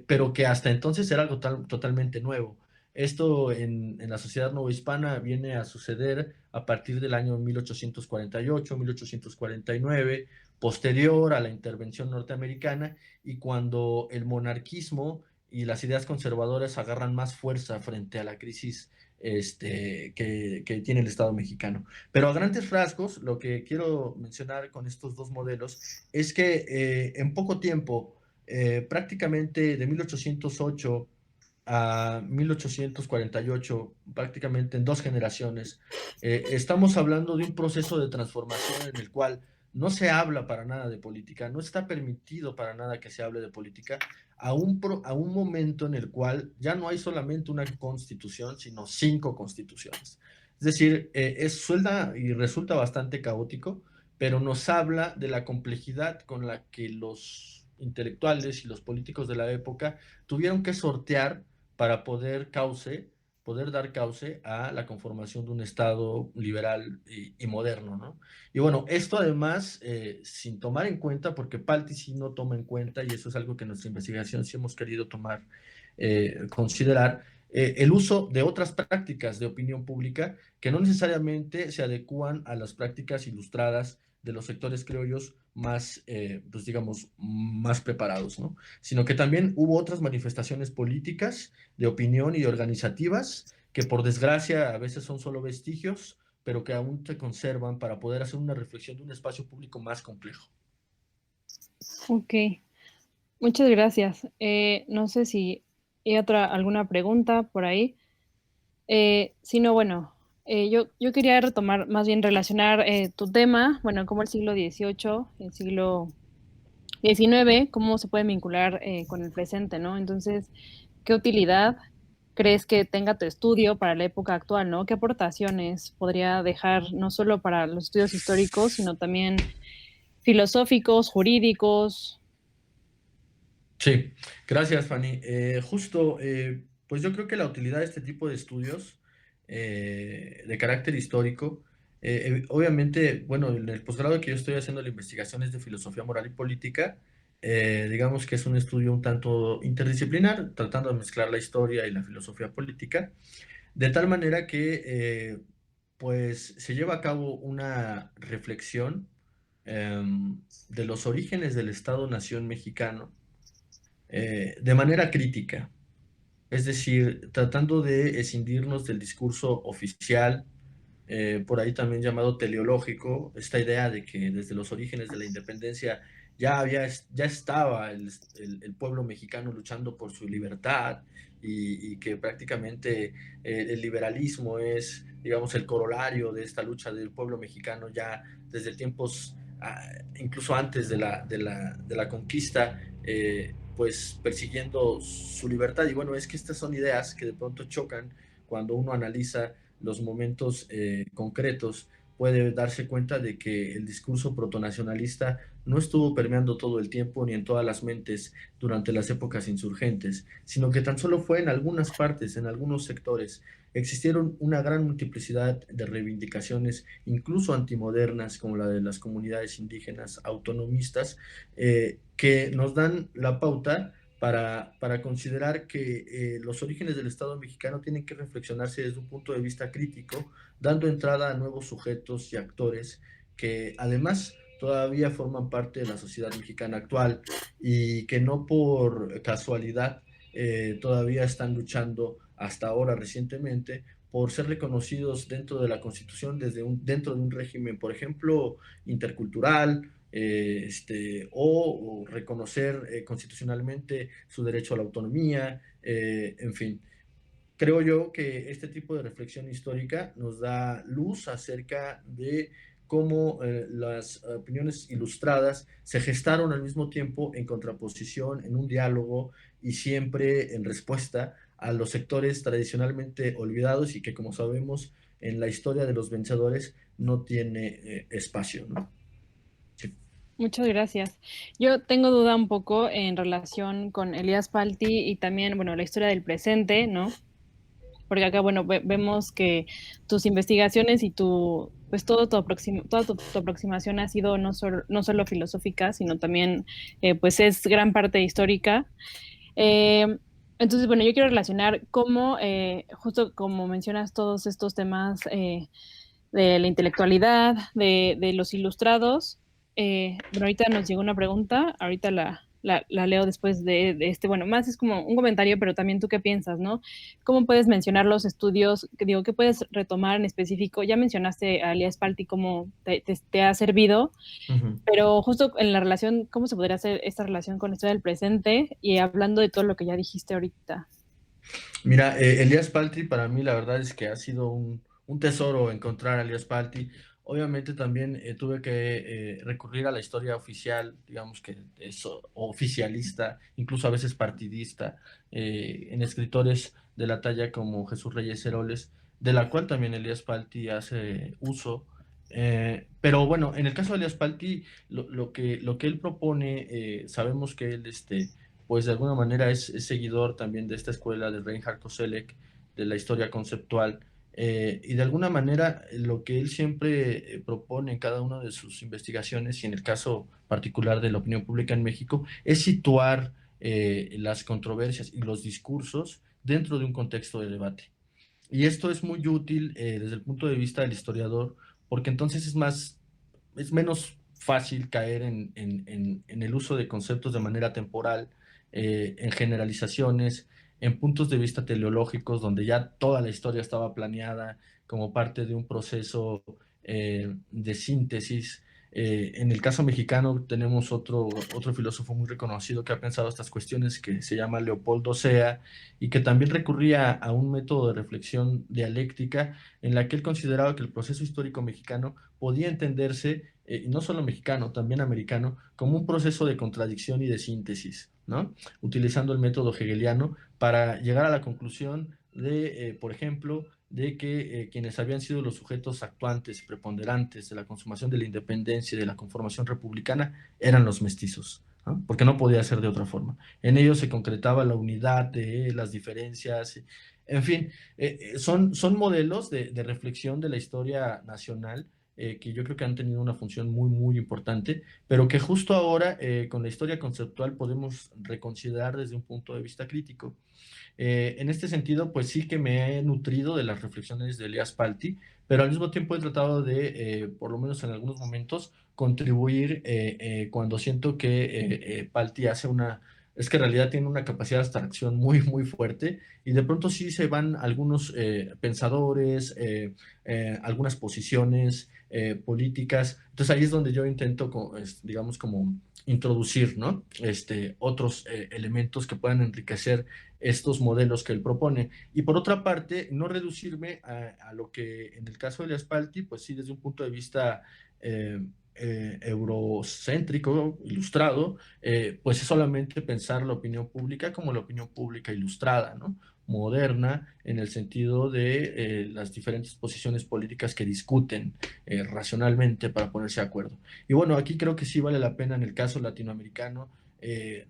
pero que hasta entonces era algo totalmente nuevo. Esto en la sociedad novohispana viene a suceder a partir del año 1848, 1849, posterior a la intervención norteamericana y cuando el monarquismo y las ideas conservadoras agarran más fuerza frente a la crisis que tiene el Estado mexicano. Pero a grandes rasgos, lo que quiero mencionar con estos dos modelos es que en poco tiempo, prácticamente de 1808 a 1848, prácticamente en dos generaciones, estamos hablando de un proceso de transformación en el cual no se habla para nada de política, no está permitido para nada que se hable de política, a un momento en el cual ya no hay solamente una constitución, sino 5 constituciones. Es decir, suelta y resulta bastante caótico, pero nos habla de la complejidad con la que los intelectuales y los políticos de la época tuvieron que sortear para poder dar cauce a la conformación de un Estado liberal y moderno, ¿no? Y bueno, esto además, sin tomar en cuenta, porque Palti sí no toma en cuenta, y eso es algo que en nuestra investigación sí hemos querido considerar, el uso de otras prácticas de opinión pública que no necesariamente se adecúan a las prácticas ilustradas de los sectores criollos más, pues digamos, más preparados, ¿no? Sino que también hubo otras manifestaciones políticas de opinión y organizativas que por desgracia a veces son solo vestigios, pero que aún se conservan para poder hacer una reflexión de un espacio público más complejo. Ok, muchas gracias. No sé si hay alguna pregunta por ahí. Si no, bueno, yo quería retomar, más bien relacionar tu tema, bueno, como el siglo XVIII, el siglo XIX, cómo se puede vincular con el presente, ¿no? Entonces, ¿qué utilidad crees que tenga tu estudio para la época actual, ¿no? ¿Qué aportaciones podría dejar no solo para los estudios históricos, sino también filosóficos, jurídicos? Sí, gracias, Fanny. Justo, pues yo creo que la utilidad de este tipo de estudios de carácter histórico, obviamente, bueno, en el posgrado que yo estoy haciendo la investigación es de filosofía moral y política, digamos que es un estudio un tanto interdisciplinar, tratando de mezclar la historia y la filosofía política, de tal manera que, pues, se lleva a cabo una reflexión de los orígenes del Estado-Nación mexicano de manera crítica, es decir, tratando de escindirnos del discurso oficial, por ahí también llamado teleológico, esta idea de que desde los orígenes de la independencia ya estaba el pueblo mexicano luchando por su libertad y que prácticamente el liberalismo es, digamos, el corolario de esta lucha del pueblo mexicano ya desde tiempos, incluso antes de la conquista, pues persiguiendo su libertad. Y bueno, es que estas son ideas que de pronto chocan cuando uno analiza los momentos concretos, puede darse cuenta de que el discurso protonacionalista no estuvo permeando todo el tiempo ni en todas las mentes durante las épocas insurgentes, sino que tan solo fue en algunas partes, en algunos sectores. Existieron una gran multiplicidad de reivindicaciones, incluso antimodernas, como la de las comunidades indígenas autonomistas, que nos dan la pauta para considerar que los orígenes del Estado mexicano tienen que reflexionarse desde un punto de vista crítico, dando entrada a nuevos sujetos y actores que además todavía forman parte de la sociedad mexicana actual y que no por casualidad todavía están luchando hasta ahora recientemente por ser reconocidos dentro de la Constitución dentro de un régimen, por ejemplo, intercultural, o reconocer constitucionalmente su derecho a la autonomía, en fin. Creo yo que este tipo de reflexión histórica nos da luz acerca de cómo las opiniones ilustradas se gestaron al mismo tiempo en contraposición, en un diálogo y siempre en respuesta a los sectores tradicionalmente olvidados y que, como sabemos, en la historia de los vencedores no tiene espacio, ¿no? Sí. Muchas gracias. Yo tengo duda un poco en relación con Elías Palti y también, bueno, la historia del presente, ¿no? Porque acá, bueno, vemos que tus investigaciones y pues toda tu aproximación ha sido no solo filosófica, sino también, pues es gran parte histórica. Eh, entonces, bueno, yo quiero relacionar cómo, justo como mencionas todos estos temas de la intelectualidad, de los ilustrados. Bueno, ahorita nos llegó una pregunta, ahorita la leo después de este, bueno, más es como un comentario, pero también tú qué piensas, ¿no? ¿Cómo puedes mencionar los estudios, que digo, qué puedes retomar en específico? Ya mencionaste a Elías Palti, cómo te ha servido, Uh -huh. pero justo en la relación, ¿cómo se podría hacer esta relación con la historia del presente? Y hablando de todo lo que ya dijiste ahorita. Mira, Elías Palti para mí la verdad es que ha sido un tesoro encontrar a Elías Palti. Obviamente también tuve que recurrir a la historia oficial, digamos que es oficialista, incluso a veces partidista, en escritores de la talla como Jesús Reyes Heroles, de la cual también Elías Palti hace uso. Pero bueno, en el caso de Elías Palti, lo que él propone, sabemos que él pues de alguna manera es seguidor también de esta escuela de Reinhard Koselleck, de la historia conceptual, y de alguna manera lo que él siempre propone en cada una de sus investigaciones, y en el caso particular de la opinión pública en México, es situar las controversias y los discursos dentro de un contexto de debate. Y esto es muy útil desde el punto de vista del historiador, porque entonces es menos fácil caer en el uso de conceptos de manera temporal, en generalizaciones, en puntos de vista teleológicos, donde ya toda la historia estaba planeada como parte de un proceso de síntesis. En el caso mexicano tenemos otro filósofo muy reconocido que ha pensado estas cuestiones, que se llama Leopoldo Sea, y que también recurría a un método de reflexión dialéctica en la que él consideraba que el proceso histórico mexicano podía entenderse, y no solo mexicano, también americano, como un proceso de contradicción y de síntesis, ¿no? Utilizando el método hegeliano para llegar a la conclusión de, por ejemplo, de que quienes habían sido los sujetos actuantes y preponderantes de la consumación de la independencia y de la conformación republicana eran los mestizos, ¿no? Porque no podía ser de otra forma. En ellos se concretaba la unidad de las diferencias, en fin, son modelos de reflexión de la historia nacional, que yo creo que han tenido una función muy, muy importante, pero que justo ahora, con la historia conceptual, podemos reconsiderar desde un punto de vista crítico. En este sentido, pues sí que me he nutrido de las reflexiones de Elias Palti, pero al mismo tiempo he tratado de, por lo menos en algunos momentos, contribuir cuando siento que Palti hace una... Es que en realidad tiene una capacidad de abstracción muy, muy fuerte, y de pronto sí se van algunos pensadores, algunas posiciones políticas. Entonces ahí es donde yo intento, digamos, como introducir, ¿no? Otros elementos que puedan enriquecer estos modelos que él propone. Y por otra parte, no reducirme a lo que en el caso de Spalti, pues sí, desde un punto de vista eurocéntrico, ilustrado, pues es solamente pensar la opinión pública como la opinión pública ilustrada, ¿no? Moderna, en el sentido de las diferentes posiciones políticas que discuten racionalmente para ponerse de acuerdo. Y bueno, aquí creo que sí vale la pena en el caso latinoamericano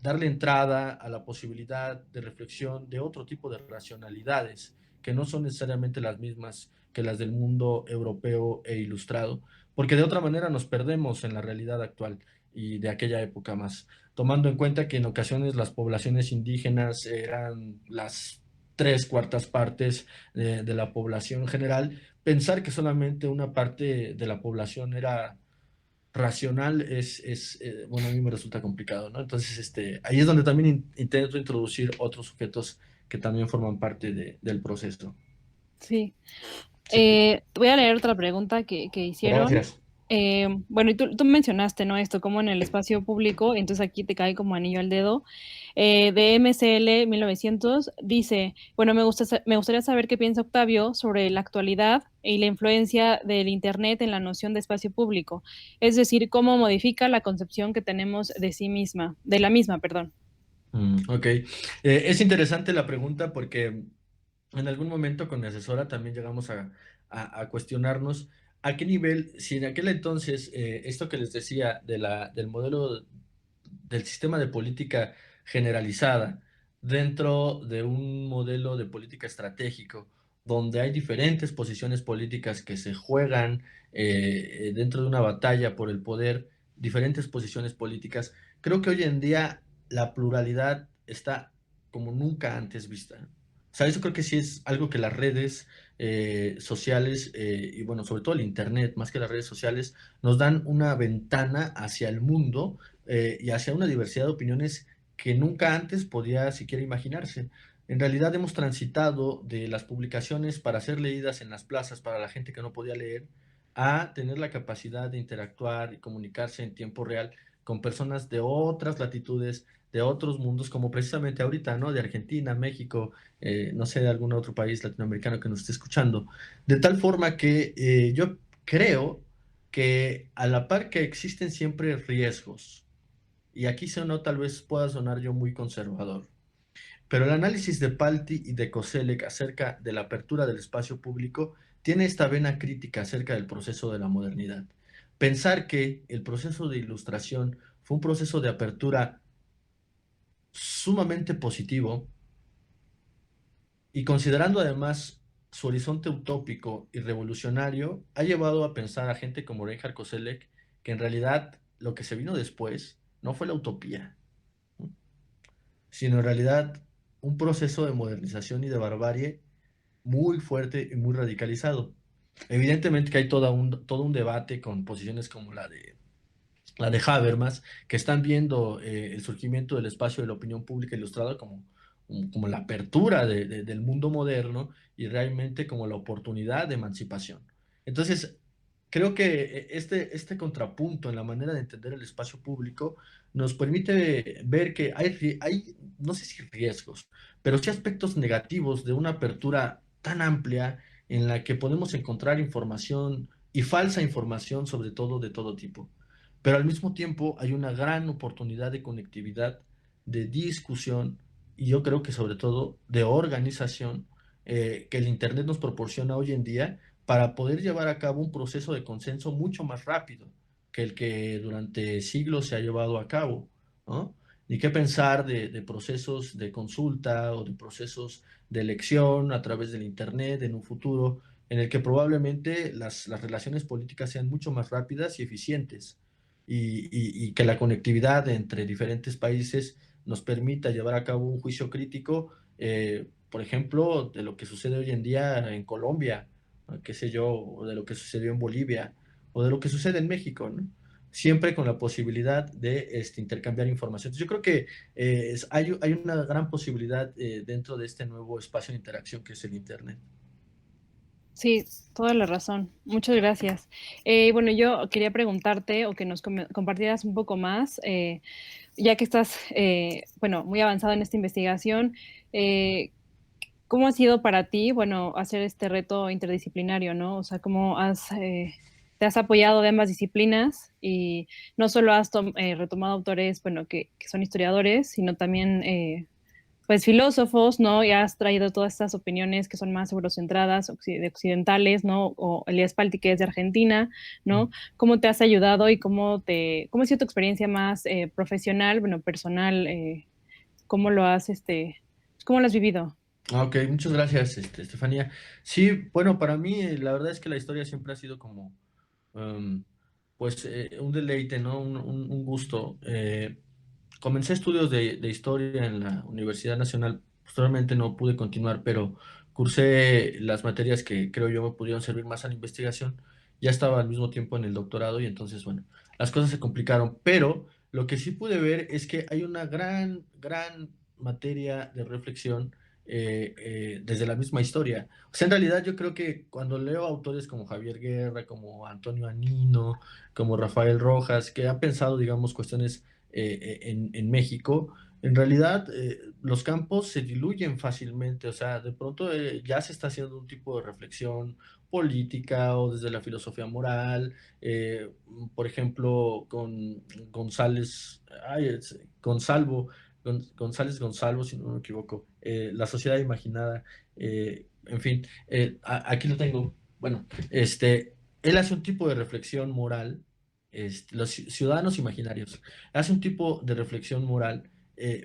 darle entrada a la posibilidad de reflexión de otro tipo de racionalidades, que no son necesariamente las mismas que las del mundo europeo e ilustrado, porque de otra manera nos perdemos en la realidad actual y de aquella época más, tomando en cuenta que en ocasiones las poblaciones indígenas eran las tres cuartas partes de la población general. Pensar que solamente una parte de la población era racional bueno, a mí me resulta complicado, ¿no? Entonces, ahí es donde también intento introducir otros sujetos que también forman parte del proceso. Sí. Sí, Voy a leer otra pregunta que hicieron. gracias. Bueno, y tú mencionaste, ¿no? Esto como en el espacio público, entonces aquí te cae como anillo al dedo. De MCL 1900 dice, bueno, me gustaría saber qué piensa Octavio sobre la actualidad y la influencia del Internet en la noción de espacio público, es decir, cómo modifica la concepción que tenemos de sí misma, de la misma, perdón. Ok. Es interesante la pregunta porque en algún momento con mi asesora también llegamos a cuestionarnos a qué nivel, si en aquel entonces esto que les decía del modelo del sistema de política generalizada dentro de un modelo de política estratégico, donde hay diferentes posiciones políticas que se juegan dentro de una batalla por el poder, diferentes posiciones políticas, creo que hoy en día la pluralidad está como nunca antes vista. O sea, eso creo que sí es algo que las redes sociales y bueno, sobre todo el Internet, más que las redes sociales, nos dan una ventana hacia el mundo y hacia una diversidad de opiniones que nunca antes podía siquiera imaginarse. En realidad hemos transitado de las publicaciones para ser leídas en las plazas para la gente que no podía leer a tener la capacidad de interactuar y comunicarse en tiempo real con personas de otras latitudes, de otros mundos, como precisamente ahorita, ¿no? De Argentina, México, no sé, de algún otro país latinoamericano que nos esté escuchando. De tal forma que yo creo que a la par que existen siempre riesgos, y aquí sonó, tal vez pueda sonar yo muy conservador, pero el análisis de Palti y de Koselleck acerca de la apertura del espacio público tiene esta vena crítica acerca del proceso de la modernidad. Pensar que el proceso de ilustración fue un proceso de apertura sumamente positivo, y considerando además su horizonte utópico y revolucionario, ha llevado a pensar a gente como Reinhard Koselleck que en realidad lo que se vino después no fue la utopía, ¿no? Sino en realidad un proceso de modernización y de barbarie muy fuerte y muy radicalizado. Evidentemente que hay todo un debate con posiciones como la de Habermas, que están viendo el surgimiento del espacio de la opinión pública ilustrada como la apertura del mundo moderno y realmente como la oportunidad de emancipación. Entonces, creo que este contrapunto en la manera de entender el espacio público nos permite ver que hay, no sé si riesgos, pero sí aspectos negativos de una apertura tan amplia en la que podemos encontrar información y falsa información, sobre todo de todo tipo. Pero al mismo tiempo hay una gran oportunidad de conectividad, de discusión y yo creo que sobre todo de organización que el Internet nos proporciona hoy en día para poder llevar a cabo un proceso de consenso mucho más rápido que el que durante siglos se ha llevado a cabo, ¿no? Ni qué pensar de procesos de consulta o de procesos de elección a través del Internet en un futuro en el que probablemente las relaciones políticas sean mucho más rápidas y eficientes y que la conectividad entre diferentes países nos permita llevar a cabo un juicio crítico, por ejemplo, de lo que sucede hoy en día en Colombia, qué sé yo, o de lo que sucedió en Bolivia, o de lo que sucede en México, ¿no? Siempre con la posibilidad de intercambiar información. Entonces, yo creo que hay una gran posibilidad dentro de este nuevo espacio de interacción que es el Internet. Sí, toda la razón. Muchas gracias. Bueno, yo quería preguntarte o que nos compartieras un poco más, ya que estás, bueno, muy avanzado en esta investigación, eh, ¿cómo ha sido para ti, bueno, hacer este reto interdisciplinario, ¿no? O sea, ¿cómo te has apoyado de ambas disciplinas y no solo has retomado autores, bueno, que son historiadores, sino también pues filósofos, ¿no? Y has traído todas estas opiniones que son más eurocentradas, occidentales, ¿no? O Elías Palti, que es de Argentina, ¿no? ¿Cómo te has ayudado y cómo ha sido tu experiencia más profesional, bueno, personal, cómo lo has, cómo lo has vivido? Ok, muchas gracias, Estefanía. Sí, bueno, para mí la verdad es que la historia siempre ha sido como, um, pues, un deleite, ¿no? Un gusto. Comencé estudios de historia en la Universidad Nacional. Posteriormente no pude continuar, pero cursé las materias que creo yo me pudieron servir más a la investigación. Ya estaba al mismo tiempo en el doctorado y entonces, bueno, las cosas se complicaron. Pero lo que sí pude ver es que hay una gran materia de reflexión desde la misma historia. O sea, en realidad yo creo que cuando leo autores como Javier Guerra, como Antonio Anino, como Rafael Rojas, que han pensado, digamos, cuestiones en México, en realidad los campos se diluyen fácilmente, o sea, de pronto ya se está haciendo un tipo de reflexión política o desde la filosofía moral, por ejemplo, con González, Gonzalvo, González Gonzalvo, si no me equivoco, La Sociedad Imaginada, en fin, aquí lo tengo, bueno, él hace un tipo de reflexión moral, los ciudadanos imaginarios, hace un tipo de reflexión moral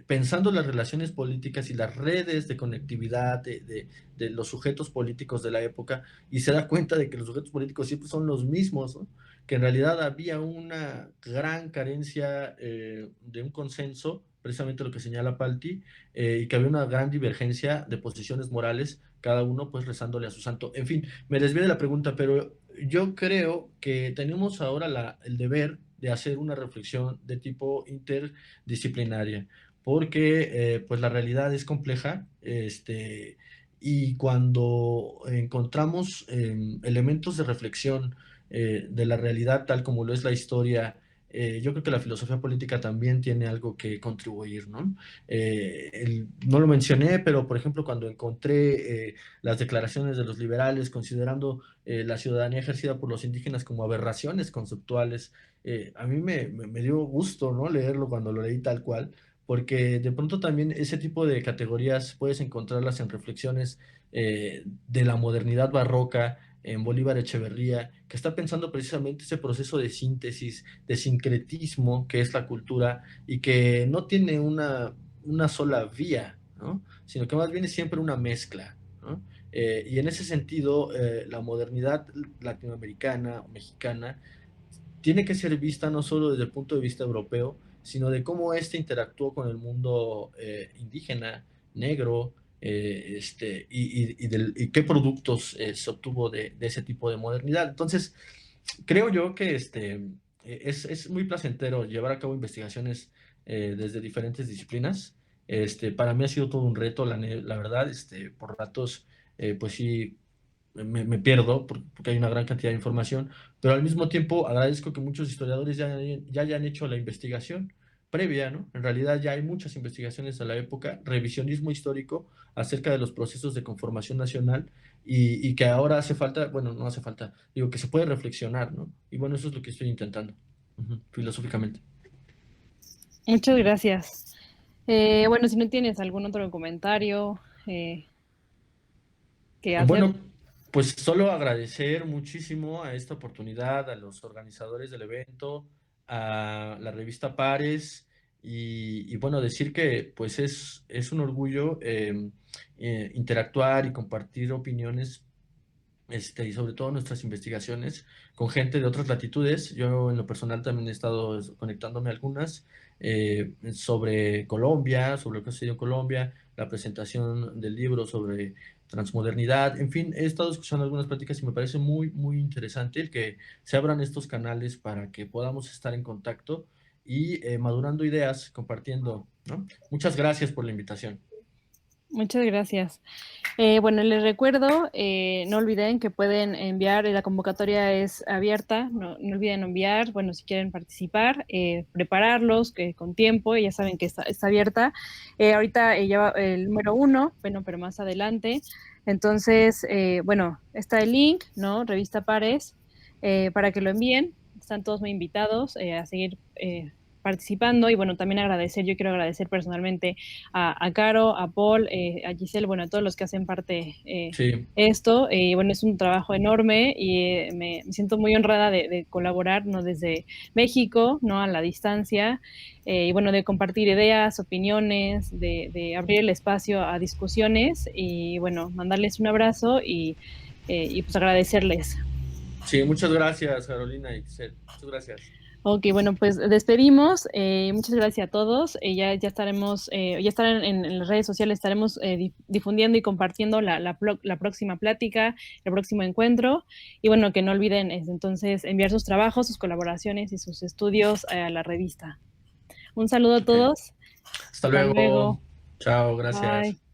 pensando las relaciones políticas y las redes de conectividad de los sujetos políticos de la época y se da cuenta de que los sujetos políticos siempre son los mismos, ¿no? Que en realidad había una gran carencia de un consenso, precisamente lo que señala Palti, y que había una gran divergencia de posiciones morales, cada uno pues rezándole a su santo. En fin, me desvié de la pregunta, pero yo creo que tenemos ahora el deber de hacer una reflexión de tipo interdisciplinaria, porque pues la realidad es compleja, y cuando encontramos elementos de reflexión de la realidad tal como lo es la historia, yo creo que la filosofía política también tiene algo que contribuir, ¿no? No lo mencioné, pero por ejemplo, cuando encontré las declaraciones de los liberales considerando la ciudadanía ejercida por los indígenas como aberraciones conceptuales, a mí me dio gusto, ¿no? Leerlo cuando lo leí tal cual, porque de pronto también ese tipo de categorías puedes encontrarlas en reflexiones de la modernidad barroca, en Bolívar Echeverría, que está pensando precisamente ese proceso de síntesis, de sincretismo que es la cultura y que no tiene una sola vía, ¿no? Sino que más bien es siempre una mezcla, ¿no? Y en ese sentido, la modernidad latinoamericana o mexicana tiene que ser vista no solo desde el punto de vista europeo, sino de cómo éste interactuó con el mundo indígena, negro, y qué productos se obtuvo de ese tipo de modernidad. Entonces, creo yo que es muy placentero llevar a cabo investigaciones desde diferentes disciplinas. Para mí ha sido todo un reto, la verdad, por ratos, pues sí, me pierdo porque hay una gran cantidad de información, pero al mismo tiempo agradezco que muchos historiadores ya hayan hecho la investigación previa, ¿no? En realidad ya hay muchas investigaciones a la época, revisionismo histórico acerca de los procesos de conformación nacional y que ahora hace falta, bueno, no hace falta, digo que se puede reflexionar, ¿no? Y bueno, eso es lo que estoy intentando, filosóficamente. Muchas gracias. Bueno, si no tienes algún otro comentario que hacer. Bueno, pues solo agradecer muchísimo a esta oportunidad, a los organizadores del evento, a la revista Pares y bueno, decir que pues es un orgullo interactuar y compartir opiniones y sobre todo nuestras investigaciones con gente de otras latitudes. Yo en lo personal también he estado conectándome a algunas sobre Colombia, sobre lo que ha sucedido en Colombia, la presentación del libro sobre transmodernidad, en fin, he estado escuchando algunas pláticas y me parece muy, muy interesante el que se abran estos canales para que podamos estar en contacto y madurando ideas, compartiendo, ¿no? Muchas gracias por la invitación. Muchas gracias. Bueno, les recuerdo, no olviden que pueden enviar, la convocatoria es abierta, no olviden enviar, bueno, si quieren participar, prepararlos con tiempo, ya saben que está abierta. Ahorita ya va el número 1, bueno, pero más adelante. Entonces, bueno, está el link, ¿no? Revista Pares, para que lo envíen. Están todos muy invitados a seguir participando y bueno, también agradecer, yo quiero agradecer personalmente a Caro, a Paul, a Giselle, bueno, a todos los que hacen parte Sí, esto. Bueno, es un trabajo enorme y me siento muy honrada de colaborar, ¿no? Desde México, ¿no? A la distancia, y bueno, de compartir ideas, opiniones, de abrir el espacio a discusiones y bueno, mandarles un abrazo y pues agradecerles. sí, muchas gracias, Carolina y Giselle. Muchas gracias. Ok, bueno, pues despedimos. Muchas gracias a todos. Ya estaremos, ya estarán en las redes sociales, estaremos difundiendo y compartiendo la próxima plática, el próximo encuentro. Y bueno, que no olviden entonces enviar sus trabajos, sus colaboraciones y sus estudios a la revista. Un saludo a Ok. todos. Hasta Hasta luego. luego. Chao, Bye. gracias.